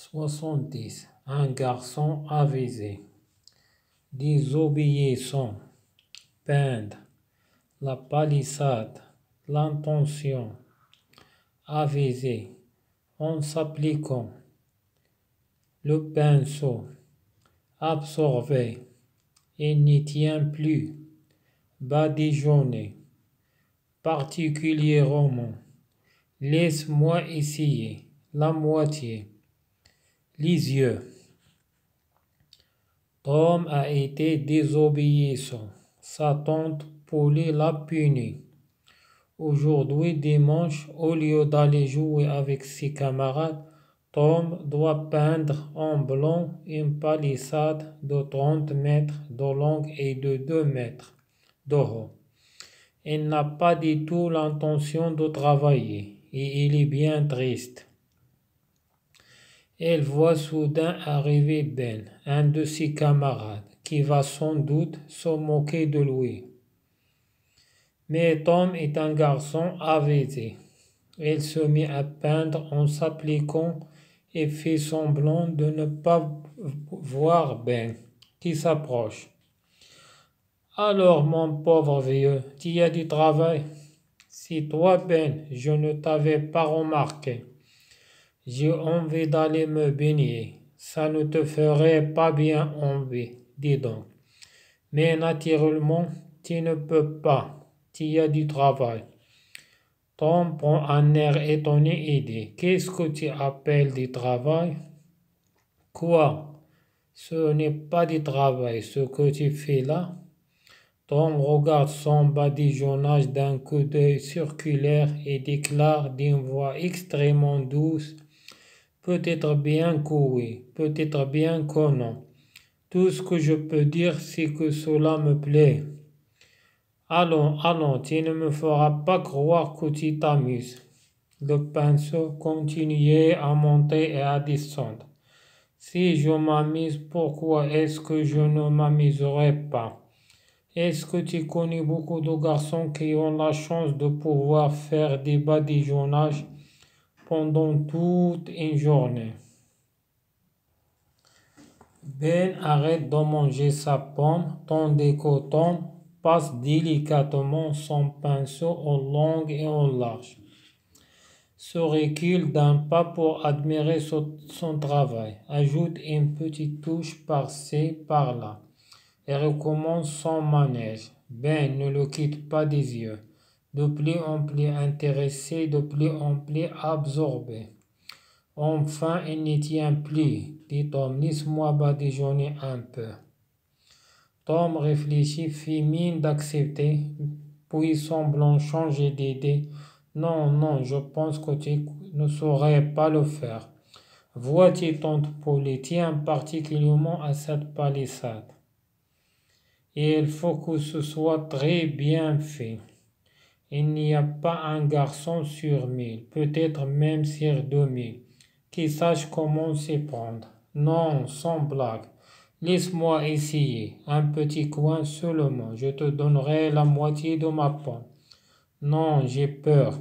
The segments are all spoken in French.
70. Un garçon avisé. Désobéissant. Peindre. La palissade. L'intention. Avisé. En s'appliquant. Le pinceau. Absorber. Il n'y tient plus. Badigeonner. Particulièrement. Laisse-moi essayer. La moitié. Les yeux. Tom a été désobéissant. Sa tante Polly l'a puni. Aujourd'hui dimanche, au lieu d'aller jouer avec ses camarades, Tom doit peindre en blanc une palissade de 30 mètres de long et de 2 mètres de haut. Il n'a pas du tout l'intention de travailler et il est bien triste. Elle voit soudain arriver Ben, un de ses camarades, qui va sans doute se moquer de lui. Mais Tom est un garçon avisé. Il se met à peindre en s'appliquant et fait semblant de ne pas voir Ben, qui s'approche. Alors, mon pauvre vieux, tu as du travail? Si toi, Ben, je ne t'avais pas remarqué. J'ai envie d'aller me baigner. Ça ne te ferait pas bien envie, dis donc. Mais naturellement, tu ne peux pas. Tu as du travail. Tom prend un air étonné et dit: Qu'est-ce que tu appelles du travail? Quoi? Ce n'est pas du travail, ce que tu fais là. Tom regarde son badigeonnage d'un coup d'œil circulaire et déclare d'une voix extrêmement douce: Peut-être bien que oui, peut-être bien que non. Tout ce que je peux dire, c'est que cela me plaît. Allons, allons, tu ne me feras pas croire que tu t'amuses. Le pinceau continuait à monter et à descendre. Si je m'amuse, pourquoi est-ce que je ne m'amuserai pas? Est-ce que tu connais beaucoup de garçons qui ont la chance de pouvoir faire des badigeonnages pendant toute une journée? Ben arrête de manger sa pomme, tandis que Tom passe délicatement son pinceau en long et en large. Se recule d'un pas pour admirer son travail, ajoute une petite touche par-ci, par-là, et recommence son manège. Ben ne le quitte pas des yeux, de plus en plus intéressé, de plus en plus absorbé. Enfin, il n'y tient plus, dit Tom, laisse-moi badigeonner un peu. Tom réfléchit, fit mine d'accepter, puis semblant changer d'idée. Non, non, je pense que tu ne saurais pas le faire. Vois-tu, tante Polly tient particulièrement à cette palissade. Et il faut que ce soit très bien fait. Il n'y a pas un garçon sur 1000, peut-être même sur 2000, qui sache comment s'y prendre. Non, sans blague. Laisse-moi essayer. Un petit coin seulement. Je te donnerai la moitié de ma pomme. Non, j'ai peur.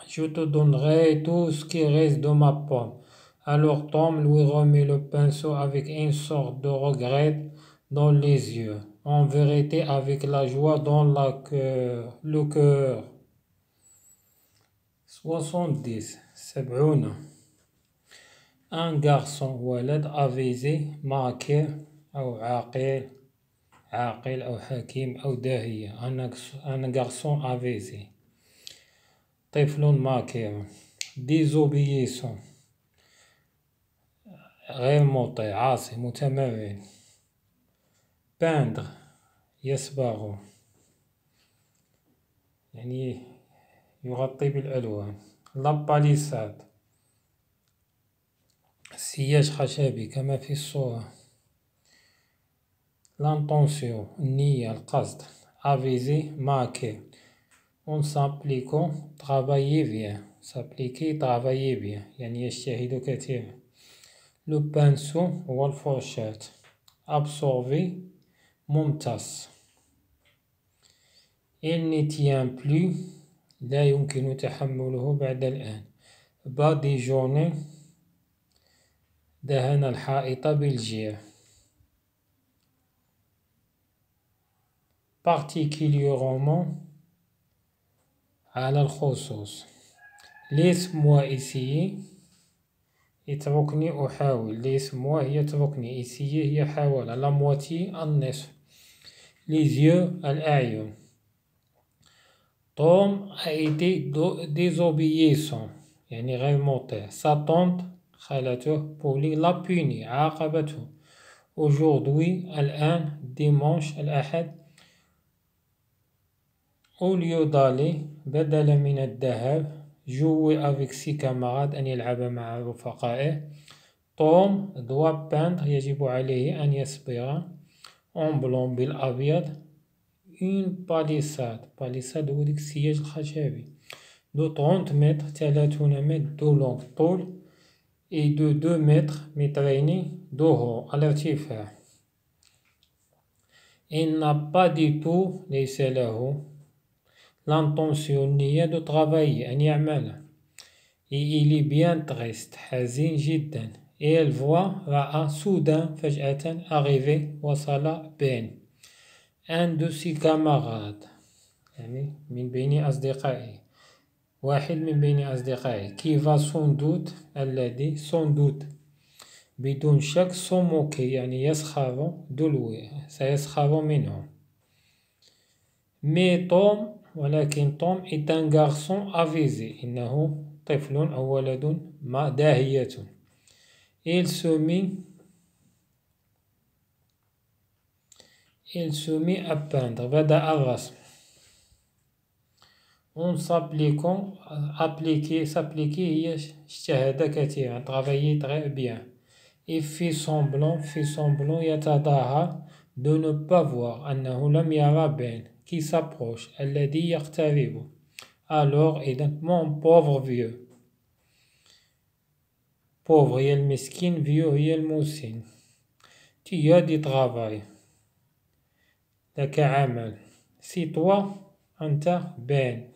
Je te donnerai tout ce qui reste de ma pomme. Alors Tom lui remet le pinceau avec une sorte de regret dans les yeux. En vérité, avec la joie dans le cœur. 70. سبعون. Un garçon ولد avisé ماكر أو عاقل أو حكيم أو داهية. Un garçon avisé. طفل ماكر. désobéissant. غير مطيع عاصي متمرد. peindre يصبغ يعني يغطي بالألوان. la palissade سياج خشبي كما في الصورة. l'intention النية القصد. aviser marquer. En s'appliquant travailler bien. s'appliquer travailler bien يعني يجتهد كثيرا. le pinceau والفرشاة. absorber ممتص. il ne tient plus لا يمكن تحمله بعد الآن. badigeonner دهن الحائط بالجير. particulièrement على الخصوص. laisse-moi essayer اتركني أحاول. laisse-moi هي اتركني، essayer هي حاول. la moitié النصف. les yeux الأعين. Tom a été désobéissant يعني غير مطيع. sa tante خالته بولي l'a puni عاقبته. aujourd'hui الآن dimanche الأحد. au lieu d'aller بدلا من الذهاب jouer avec ses camarades أن يلعب مع رفقائه. توم doit peindre يجب عليه أن يصبغ en blanc بالأبيض une palissade هو ديك السياج الخشبي de 30 متر 30 متر de long طول et de 2 متر مترين de haut الارتفاع. il n'a pas du tout ليس له l'intention النية de travailler أن يعمل. et il est bien triste حزين جدا. et elle voit رأى soudain فجأة arriver وصل بين un de ses camarades يعني من بين أصدقائه، واحد من بين أصدقائه qui va sans doute الذي sans doute بدون شك se moquer يعني يسخر de lui سيسخر منه. mais Tom ولكن توم est un garçon avisé إنه طفل أو ولد داهية. il se mit à peindre بدأ الرسم. on s'appliquer هي اجتهد كثيرا travailler très bien. il fit semblant يتظاهر de ne pas voir أنه لم يرى بين qui s'approche الذي يقترب. alors إذا mon pauvre vieux pauvre هي المسكين vieux هي المسن. tu as du travail لك عمل. si toi أنت بين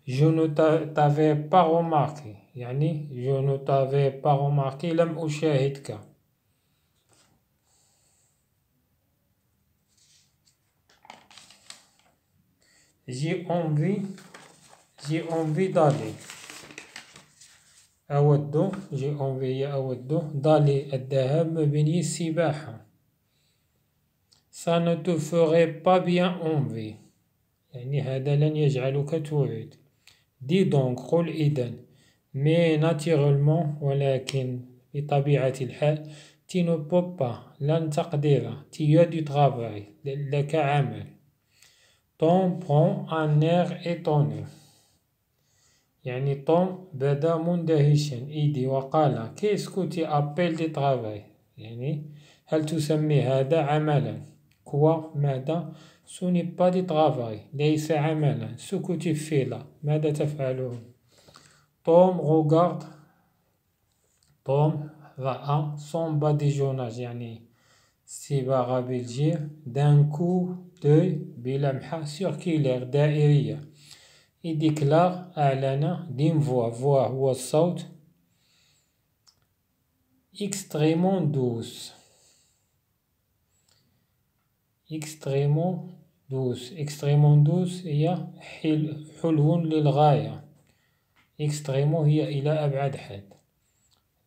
je ne t'avais pas remarqué يعني je ne t'avais pas remarqué لم أشاهدك. j'ai envie d'aller أود j'ai envie d'aller الذهاب مبني السباحة. ça ne te ferait pas bien envie يعني هذا لن يجعلك تريد. dis donc قل إذن mais naturellement ولكن بطبيعة الحال tu ne peux pas لن تقدر tu as du travail لك عمل. Tom prend un air étonné يعني توم بدا مندهشا. إيدي وقال qu'est-ce que tu appelles du travail يعني هل تسمي هذا عملا. quoi ماذا ce n'est pas du travail ليس عملا. ce que tu fais là ماذا تفعله. توم regarde توم رأى son badigeonnage يعني صباغة بالجير d'un coup d'œil بلمحة circulaire دائرية. il déclare أعلن d'une voix هو الصوت extrêmement douce هي حلو للغاية. extrêmement هي إلى أبعد حد.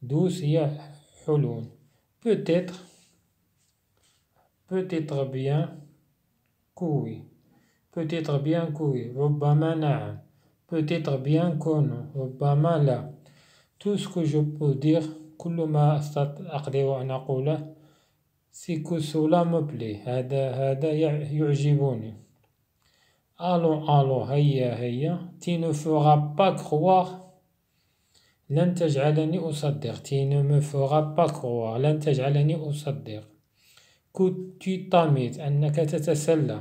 douce هي حلو. peut-être bien que ربما نعم. peut-être bien que non ربما لا. tout ce que je peux dire كل ما أقدر أن أقوله c'est que cela me plaît هذا يعجبني. allons هيا tu ne feras pas croire لن تجعلني أصدق. tu ne me feras pas croire لن تجعلني أصدق que tu t'amuses أنك تتسلى.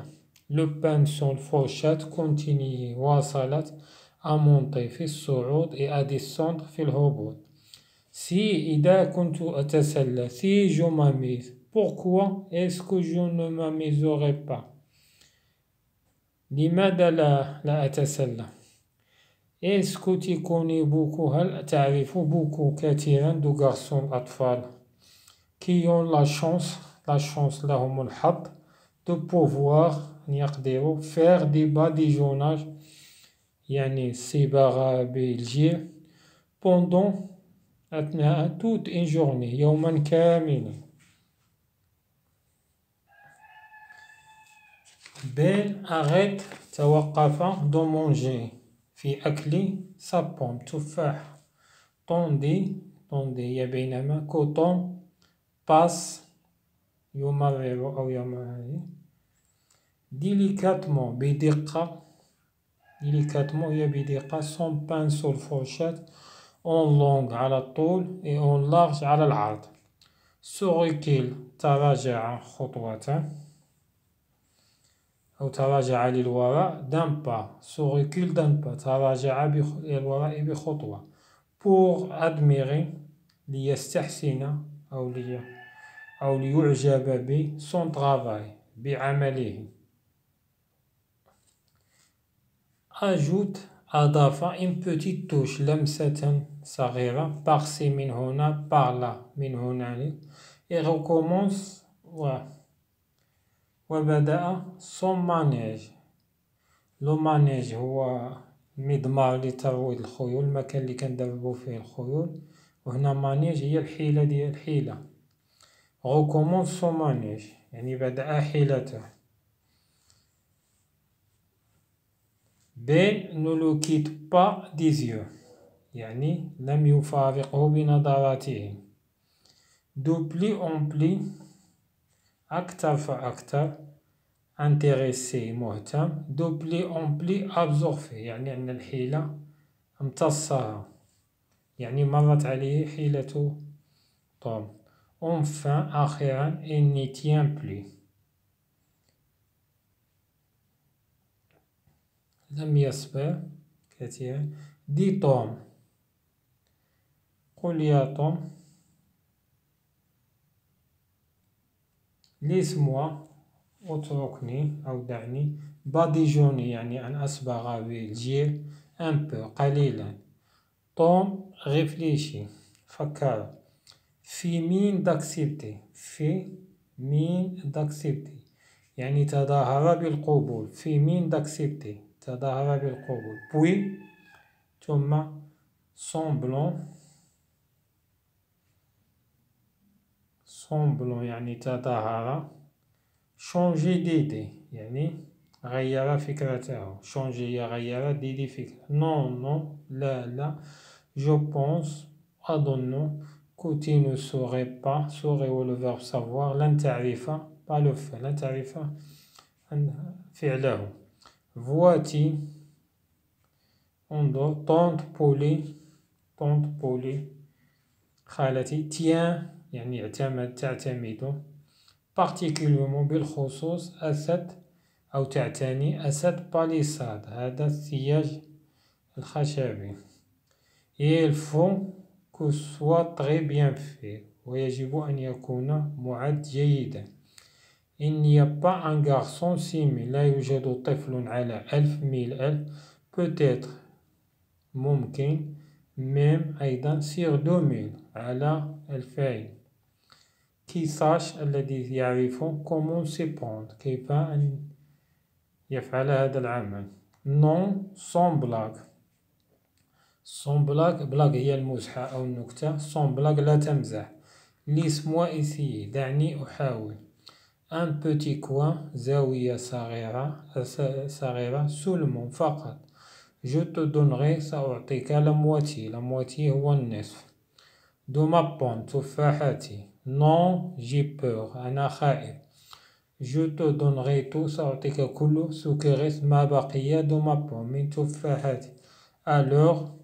le pinceau الفرشاة continue واصلت à monter في الصعود et à descendre في الهبوط. si إذا كنت أتسلى si je m'amuse pourquoi est-ce que je ne m'amuserai pas. لماذا لا أتسلى. est-ce que tu connais beaucoup هل تعرف beaucoup كثيرا de garçons أطفال qui ont la chance لهم الحظ de pouvoir يقدروا faire des badigeonnages يعني صباغة بالجير pendant أثناء toute une journée يوما كاملا. بن arrête توقف de manger في أكل sa pomme تفاح tandis هي بينما كوتون passe يمرر أو يمرر délicatement بدقة هي بدقة son pinceau الفرشاة en long على الطول et en large على العرض. se recule تراجع خطوة أو تراجع للوراء d'un pas se recule d'un pas تراجع للوراء بخطوة pour admirer ليستحسن أو ليعجب ب son travail بعمله. ajoute أضاف une petite touche لمسة صغيرة par-ci من هنا par-là من هنالك et recommence وبدأ son manège. لو مانيج هو مضمار لترويض الخيول المكان اللي كندربو فيه الخيول وهنا مانيج هي الحيلة ديال الحيلة recommence son manège يعني بدأ حيلته. بين ne le quitte pas des yeux يعني لم يفارقه بنظراته. de plus en plus أكثر فأكثر intéressé مهتم de plus en plus absorbé يعني أن الحيلة امتصها يعني مرت عليه حيلة توم. enfin أخيرا il n'y tient plus لم يصبر كثيرا. dis توم قل يا توم laisse-moi اتركني أو دعني badigeonner يعني أن أصبغ بالجير un peu قليلا. توم réfléchit فكر في مين d'accepter يعني تظاهر بالقبول في مين d'accepter تظاهر بالقبول puis ثم semblant يعني تظاهر changer d'idée يعني غير فكرته changer غير d'idée فكرة non لا je pense أظن que tu ne saurais هو le verbe savoir لن تعرف pas le fait لن تعرف فعله. vois-tu انظر tante Polly خالتي tiens يعني تعتمد particulièrement بالخصوص أو تعتني باليساد هذا السياج الخشبي. et il faut que soit très bien fait ويجب أن يكون معد جيدا. il n'y a pas un garçon 6000 لا يوجد طفل على 1000 peut-être ممكن même أيضا sur 2000 على 2000 qui sache الذي يعرف comment s'y prendre كيف أن يفعل هذا العمل. non sans blague بلاغ هي المزحة أو النكتة sans blague لا تمزح. laisse-moi essayer دعني أحاول. un petit coin زاوية صغيرة seulement فقط. je te donnerai سأعطيك la moitié هو النصف. de ma pomme تفاحتي. non j'ai peur أنا خائف. je te donnerai tout سأعطيك كل سكرت ما بقي de ma pomme من تفاحتي. alors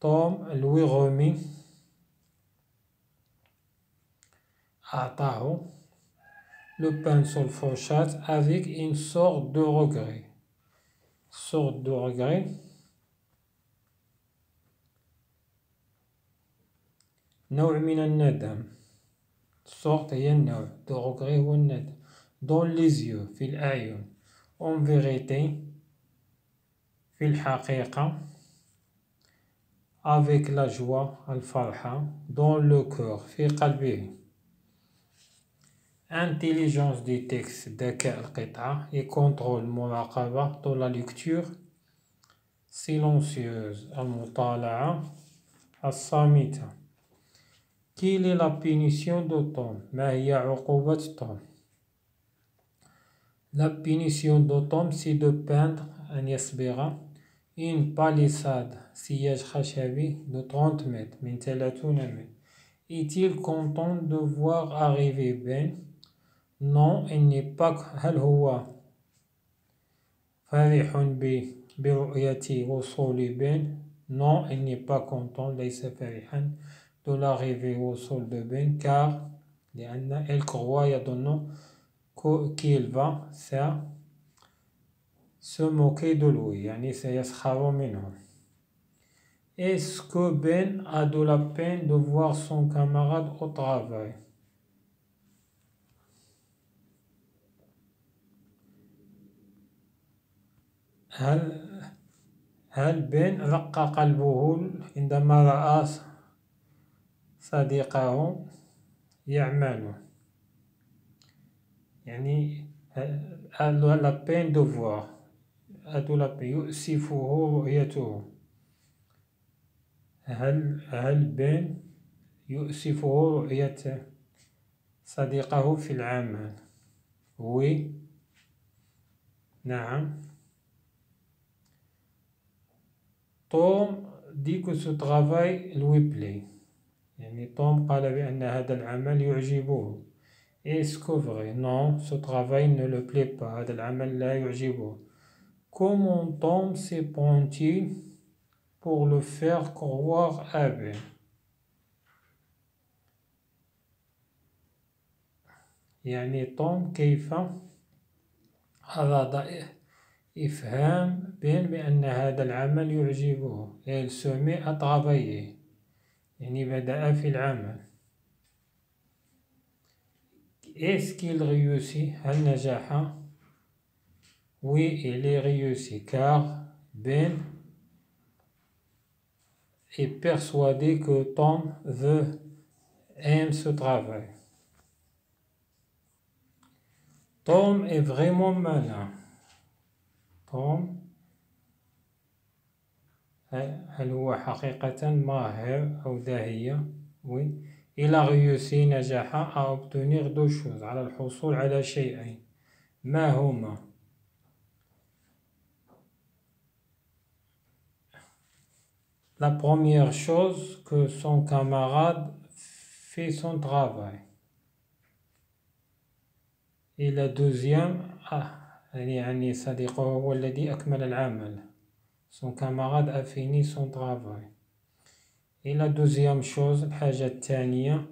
توم lui remit أعطاه le pinceau الفرشاة avec une sorte de regret نوع من الندم. sorte هي النوع de regret هو الندم. dans les yeux في الأعين. en vérité في الحقيقة avec la joie الفرحة dans le cœur في قلبه. Intelligence du texte ذكاء القطعة et contrôle مراقبة dans la lecture silencieuse المطالعة الصامتة. Quelle est la punition de Tom? ما هي عقوبة توم؟ La punition de Tom c'est de peindre أن يصبغ une palissade سياج خشبي de 30 mètres من 30 متر. Est-il content de voir arriver Ben? Non, il n'est pas. هل هو فرح برؤية وصول بن؟ Non, il n'est pas content. ليس فرحا de l'arrivée وصول de Ben car لأن il croit يظن qu'il va se moquer de lui يعني سيسخر منه. Est-ce que Ben a de la peine de voir son camarade au travail? هل بن رق قلبه عندما رأى صديقه يعمل؟ يعني la peine de voir يؤسفه رؤيته. هل بن يؤسفه رؤية صديقه في العمل؟ Oui. نعم. توم dit que ce travail lui plaît. يعني توم قال بأن هذا العمل يعجبه. Est-ce que vrai? Non, ce travail ne le plaît pas. هذا العمل لا يعجبه. Comment Tom s'y prend-il pour le faire croire à Ben? يعني توم كيف أراد إفهام بين بأن هذا العمل يعجبه. Il se met à travailler. يعني بدأ في العمل. Est-ce qu'il réussit? هل نجح؟ Oui, il est réussi car Ben est persuadé que Tom aime ce travail. Tom est vraiment malin. توم هل هو حقيقة ماهر أو داهية؟ Oui. Il a réussi نجح à obtenir deux choses على الحصول على شيئين. ما هما؟ La première chose que son camarade fait son travail. Et la deuxième يعني صديقه هو الذي أكمل العمل. Son camarade a fini son travail. Et la deuxième chose الحاجة الثانية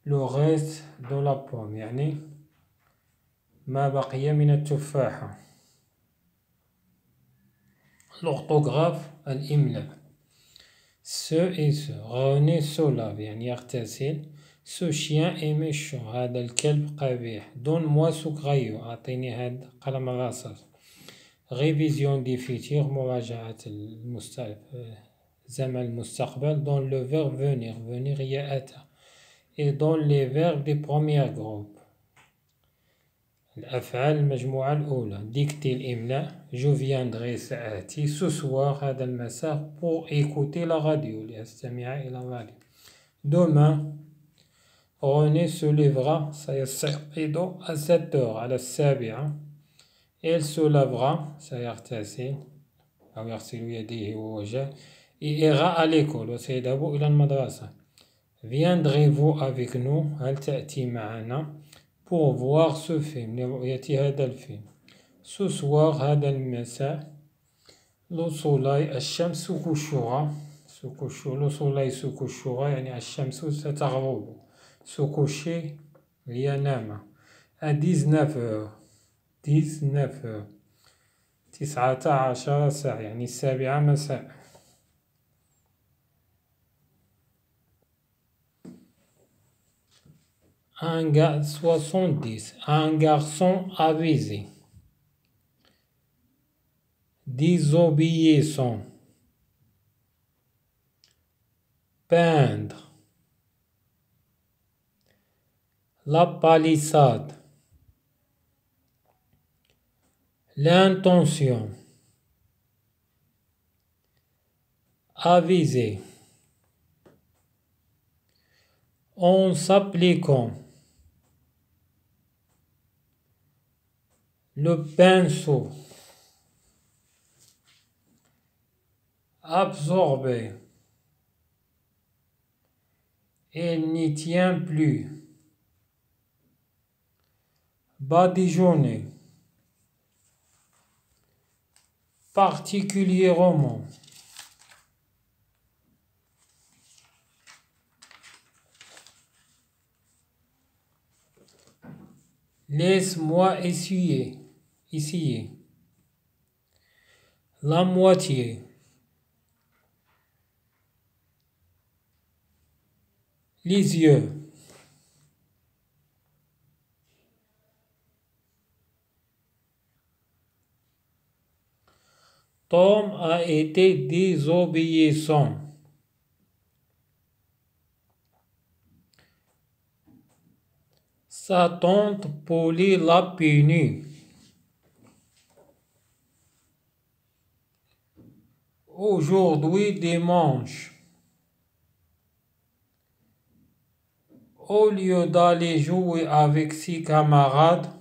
le reste de la pomme يعني ما بقي من التفاحة. L'orthographe الإملاء. Ce et ce. René se lave يعني يغتسل. Ce chien est méchant. هذا الكلب قبيح. Donne-moi ce crayon. أعطيني هذا قلم الرصاص. Révision du futur مراجعة زمن المستقبل. Dans le verbe venir. Venir هي أتى. Et dans les verbes des premiers groupes. الأفعال المجموعة الأولى. Dicter الإملاء. Je viendrai سآتي. Ce soir هذا المساء pour écouter la radio. لأستمع إلى الراديو. Demain René se lèvera سيستيقظ à 7 heures على 7. Elle se lavera سيغتسل أو يغسل يديه ووجهه. Il ira à l'école وسيذهب إلى المدرسة. Viendrez-vous avec nous هل تأتي معنا pour voir ce film لرؤية هذا الفيلم. Ce soir هذا المساء le soleil الشمس كشوها le soleil se couchera يعني الشمس ستغرب. Se coucher ينام. À 19 heures 19 ساعة يعني 7 مساء. Un gars 70. Un garçon avisé. Désobéissant. Peindre. la palissade, l'intention, aviser, en s'appliquant, le pinceau, absorber, elle n'y tient plus, badigeonner, particulièrement, laisse-moi essayer, la moitié, les yeux, Tom a été désobéissant. Sa tante Polly l'a puni. Aujourd'hui dimanche, au lieu d'aller jouer avec ses camarades,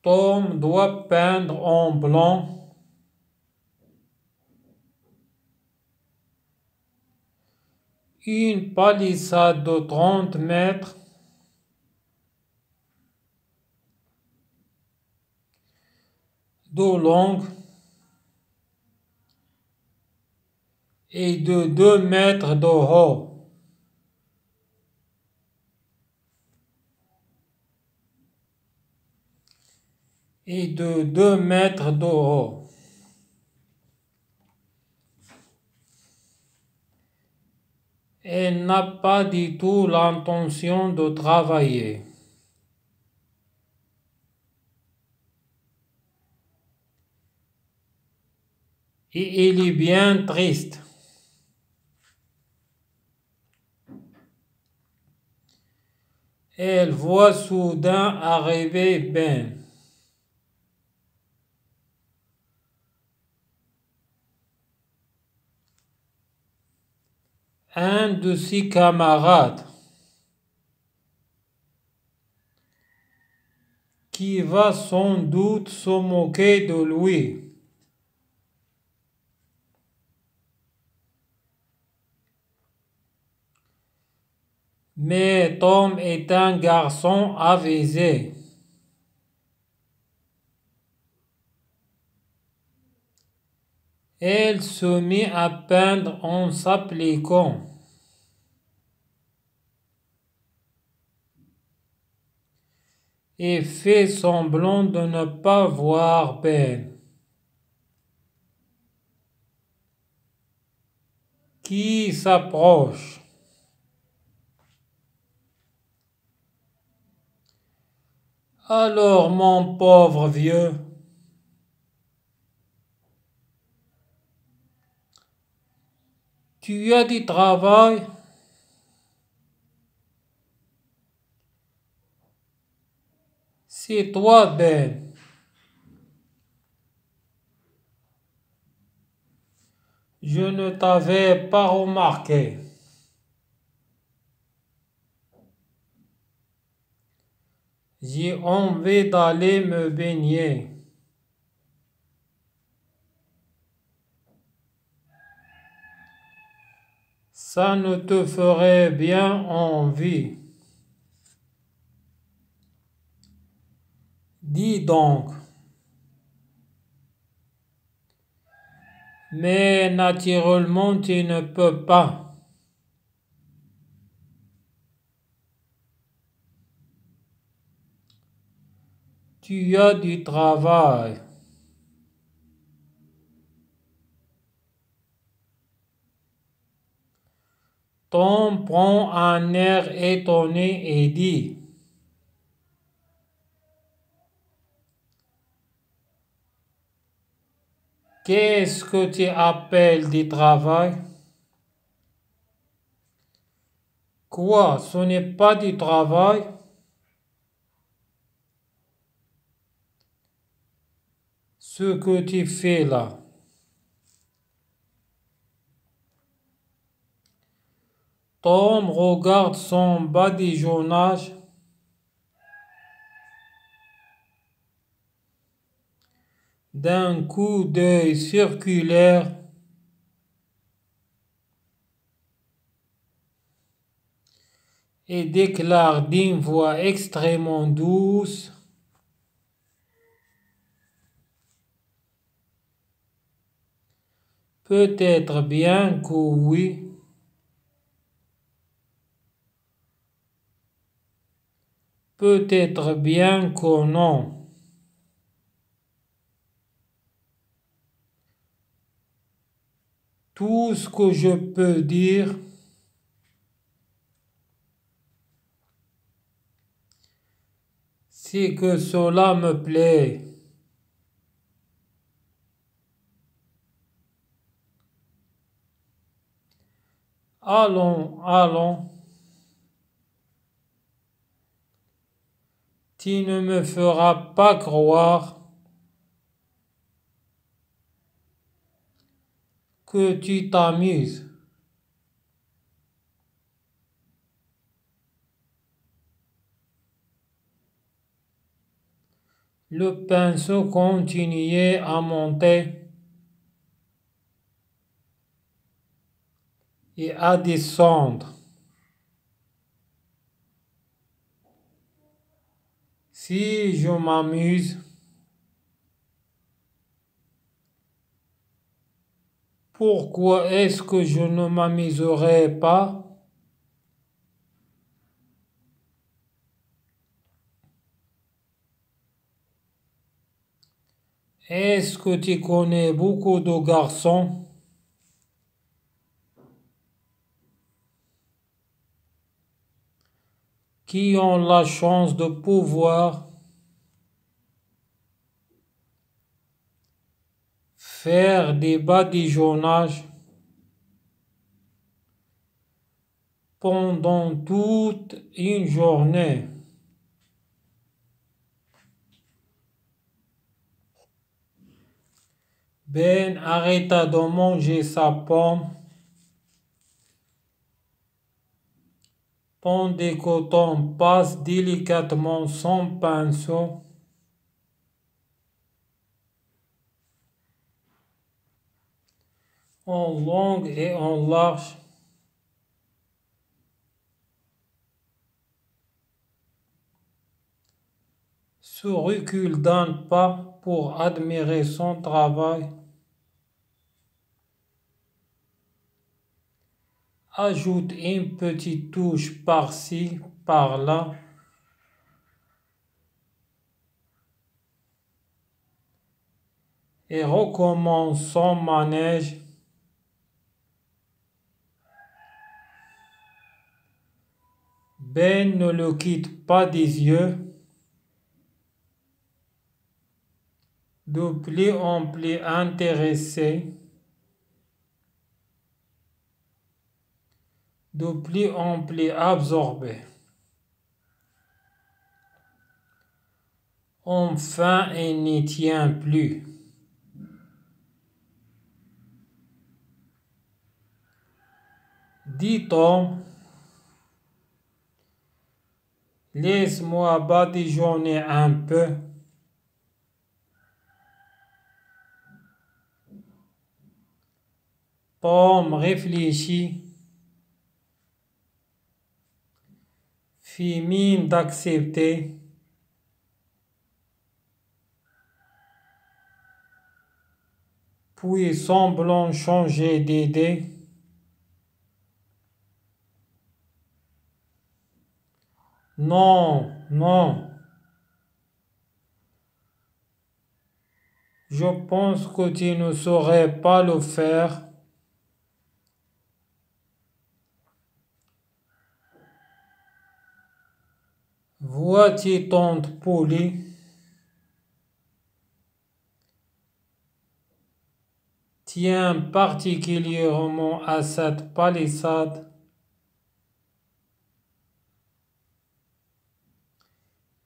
Tom doit peindre en blanc une palissade de 30 mètres de long et de 2 mètres de haut. Et de 2 mètres de haut. Elle n'a pas du tout l'intention de travailler. Et elle est bien triste. Elle voit soudain arriver Ben. Un de ses camarades qui va sans doute se moquer de lui. Mais Tom est un garçon avisé. Elle se mit à peindre en s'appliquant. Et fait semblant de ne pas voir Ben, qui s'approche. Alors, mon pauvre vieux, tu as du travail? C'est toi, Ben. Je ne t'avais pas remarqué. J'ai envie d'aller me baigner. Ça ne te ferait bien envie. Dis donc. Mais naturellement, tu ne peux pas. Tu as du travail. Tom prend un air étonné et dit: Qu'est-ce que tu appelles du travail? Quoi, ce n'est pas du travail? Ce que tu fais là. Tom regarde son badigeonnage d'un coup d'œil circulaire et déclare d'une voix extrêmement douce: peut-être bien que oui, peut-être bien que non. Tout ce que je peux dire, c'est que cela me plaît. Allons, allons. Tu ne me feras pas croire que tu t'amuses. Le pinceau continuait à monter et à descendre. Si je m'amuse, pourquoi est-ce que je ne m'amuserais pas? Est-ce que tu connais beaucoup de garçons qui ont la chance de pouvoir faire des badigeonnages pendant toute une journée? Ben arrêta de manger sa pomme tandis que Tom passe délicatement son pinceau en long et en large se recule d'un pas pour admirer son travail, ajoute une petite touche par-ci, par-là, et recommence son manège. Ben ne le quitte pas des yeux. De plus en plus intéressé, de plus en plus absorbé. Enfin, il n'y tient plus. Dit Tom, laisse-moi badigeonner un peu. Tom réfléchit, fit mine d'accepter, puis semblant changer d'idée. Non, non. Je pense que tu ne saurais pas le faire. Vois-tu tante Polly? Tient particulièrement à cette palissade.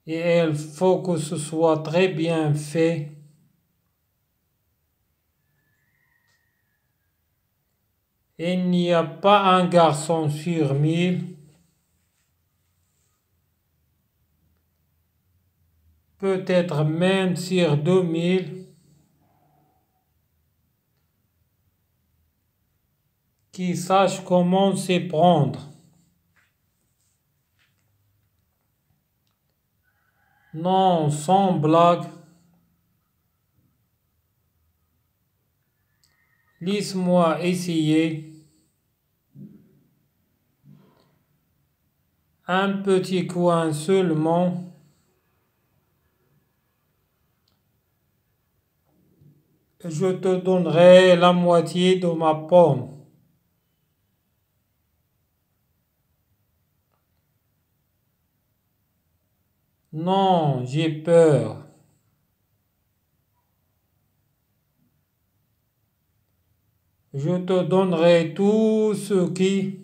et il faut que ce soit très bien fait. Il n'y a pas un garçon sur 1000, peut-être même sur 2000, qui sache comment s'y prendre. Non, sans blague. Laisse-moi essayer. Un petit coin seulement. Je te donnerai la moitié de ma pomme. Non, j'ai peur. Je te donnerai tout ce qui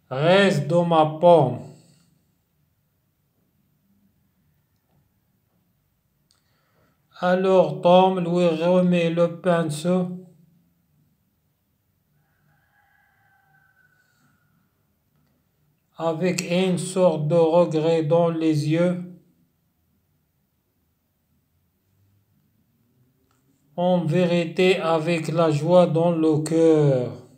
reste de ma pomme. Alors Tom lui remet le pinceau avec une sorte de regret dans les yeux. En vérité, avec la joie dans le cœur.